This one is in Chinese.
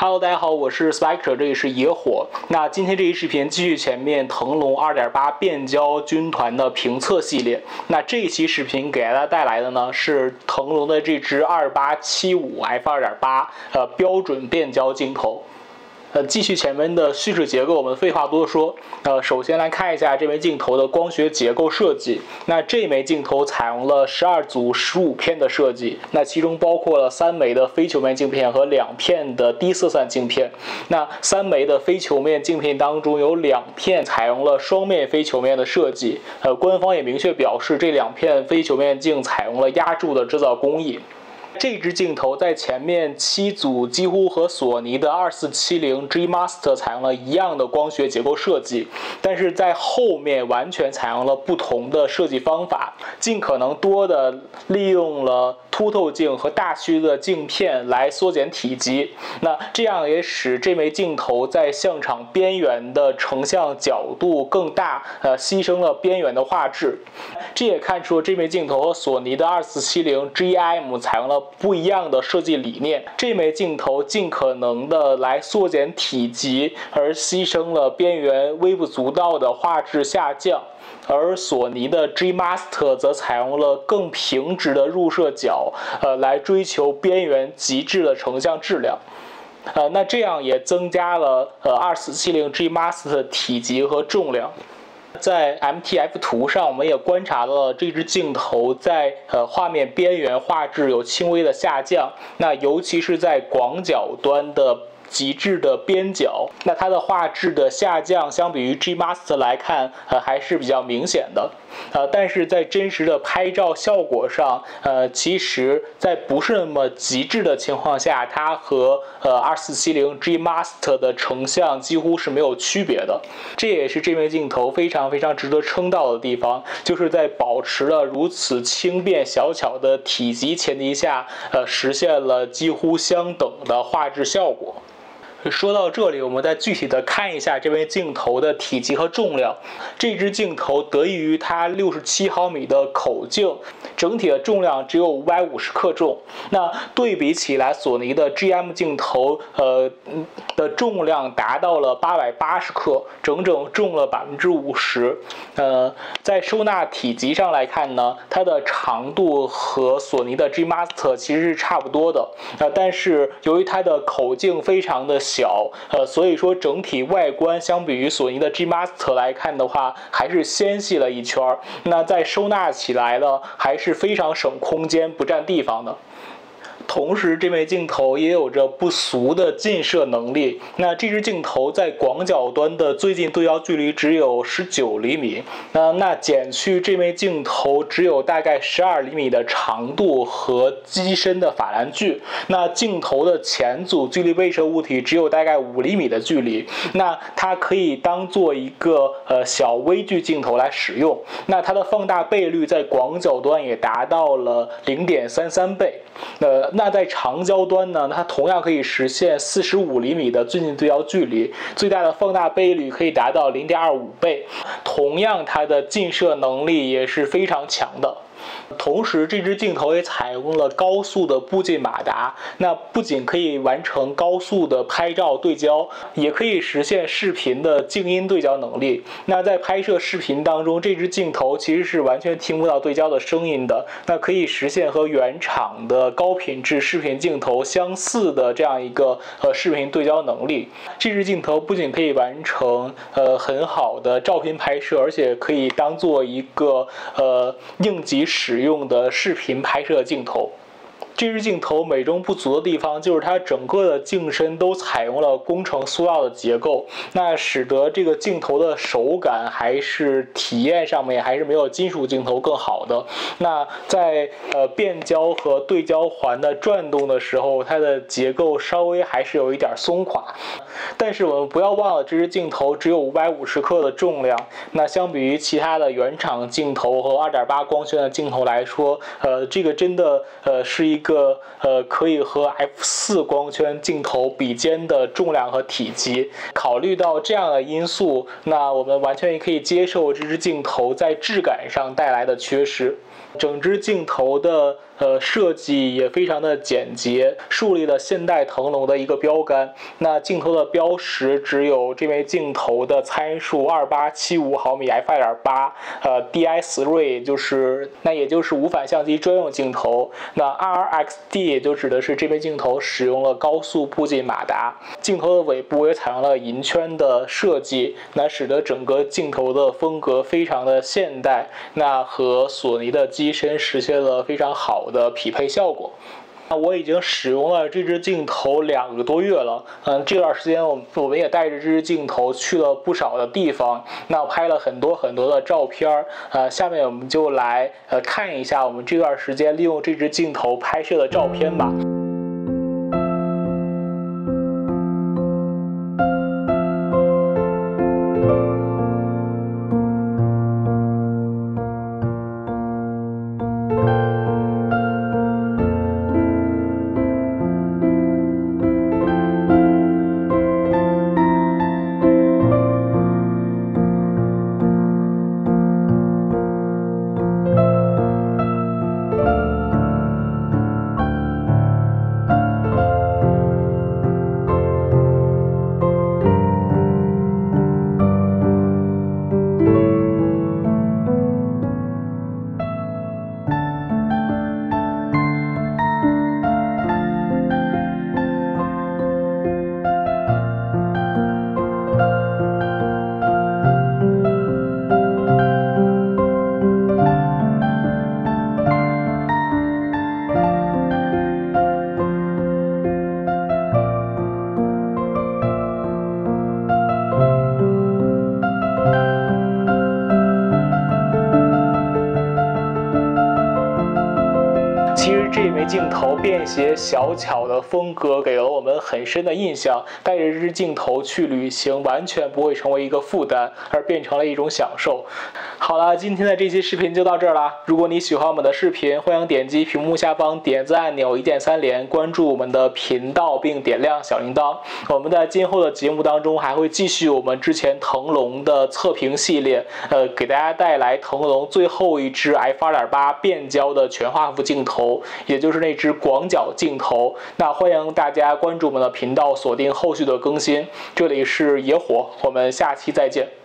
Hello， 大家好，我是 Spectre， 这里是野火。那今天这一视频继续前面腾龙 2.8 变焦军团的评测系列。那这一期视频给大家带来的呢是腾龙的这支2875 f2.8 标准变焦镜头。继续前面的叙事结构，我们废话多说。首先来看一下这枚镜头的光学结构设计。那这枚镜头采用了12组15片的设计，那其中包括了3枚的非球面镜片和2片的低色散镜片。那3枚的非球面镜片当中有2片采用了双面非球面的设计。官方也明确表示，这2片非球面镜采用了压铸的制造工艺。这支镜头在前面7组几乎和索尼的2470 G Master 采用了一样的光学结构设计，但是在后面完全采用了不同的设计方法，尽可能多的利用了凸透镜和大虚的镜片来缩减体积。那这样也使这枚镜头在相场边缘的成像角度更大，牺牲了边缘的画质。这也看出了这枚镜头和索尼的2470 GM 采用了不一样的设计理念。这枚镜头尽可能的来缩减体积，而牺牲了边缘微不足道的画质下降。而索尼的 G Master 则采用了更平直的入射角，来追求边缘极致的成像质量。那这样也增加了2470 G Master 的体积和重量。在 MTF 图上，我们也观察到了这支镜头在画面边缘画质有轻微的下降，那尤其是在广角端的极致的边角，那它的画质的下降相比于 G Master 来看，还是比较明显的。但是在真实的拍照效果上，其实在不是那么极致的情况下，它和2470 G Master 的成像几乎是没有区别的。这也是这枚镜头非常值得称道的地方，就是在保持了如此轻便小巧的体积前提下，实现了几乎相等的画质效果。说到这里，我们再具体的看一下这枚镜头的体积和重量。这支镜头得益于它67毫米的口径，整体的重量只有550克重。那对比起来，索尼的 GM 镜头的重量达到了880克，整整重了50%。在收纳体积上来看呢，它的长度和索尼的 G Master 其实是差不多的。但是由于它的口径非常的小，所以说整体外观相比于索尼的 G Master 来看的话，还是纤细了一圈。那在收纳起来呢，还是非常省空间、不占地方的。同时，这枚镜头也有着不俗的近摄能力。那这支镜头在广角端的最近对焦距离只有19厘米，那减去这枚镜头只有大概12厘米的长度和机身的法兰距，那镜头的前组距离微射物体只有大概5厘米的距离。那它可以当做一个小微距镜头来使用。那它的放大倍率在广角端也达到了0.33倍。那在长焦端呢，它同样可以实现45厘米的最近对焦距离，最大的放大倍率可以达到0.25倍。同样，它的近摄能力也是非常强的。同时，这支镜头也采用了高速的步进马达，那不仅可以完成高速的拍照对焦，也可以实现视频的静音对焦能力。那在拍摄视频当中，这支镜头其实是完全听不到对焦的声音的，那可以实现和原厂的高品质视频镜头相似的这样一个视频对焦能力。这支镜头不仅可以完成很好的照片拍摄，而且可以当做一个应急使用的视频拍摄镜头。这支镜头美中不足的地方就是它整个的镜身都采用了工程塑料的结构，那使得这个镜头的手感还是体验上面还是没有金属镜头更好的。那在变焦和对焦环的转动的时候，它的结构稍微还是有一点松垮。但是我们不要忘了，这支镜头只有550克的重量，那相比于其他的原厂镜头和2.8光圈的镜头来说，这个真的是一个可以和 F4 光圈镜头比肩的重量和体积。考虑到这样的因素，那我们完全可以接受这支镜头在质感上带来的缺失。整支镜头的设计也非常的简洁，树立了现代腾龙的一个标杆。那镜头的标识只有这枚镜头的参数2875毫米 f2.8，DI3 也就是无反相机专用镜头。那 RXD 也就指的是这枚镜头使用了高速步进马达，镜头的尾部也采用了银圈的设计，那使得整个镜头的风格非常的现代，那和索尼的机身实现了非常好的匹配效果。我已经使用了这支镜头2个多月了，这段时间我们也带着这支镜头去了不少的地方，那我拍了很多的照片，下面我们就来看一下我们这段时间利用这支镜头拍摄的照片吧。这枚镜头便携小巧的风格给了我们很深的印象，带着这支镜头去旅行完全不会成为一个负担，而变成了一种享受。好了，今天的这期视频就到这儿啦。如果你喜欢我们的视频，欢迎点击屏幕下方点赞按钮，一键3连，关注我们的频道并点亮小铃铛。我们在今后的节目当中还会继续我们之前腾龙的测评系列，给大家带来腾龙最后一支 f2.8 变焦的全画幅镜头，也就是那支广角镜头。那欢迎大家关注我们的频道，锁定后续的更新。这里是野火，我们下期再见。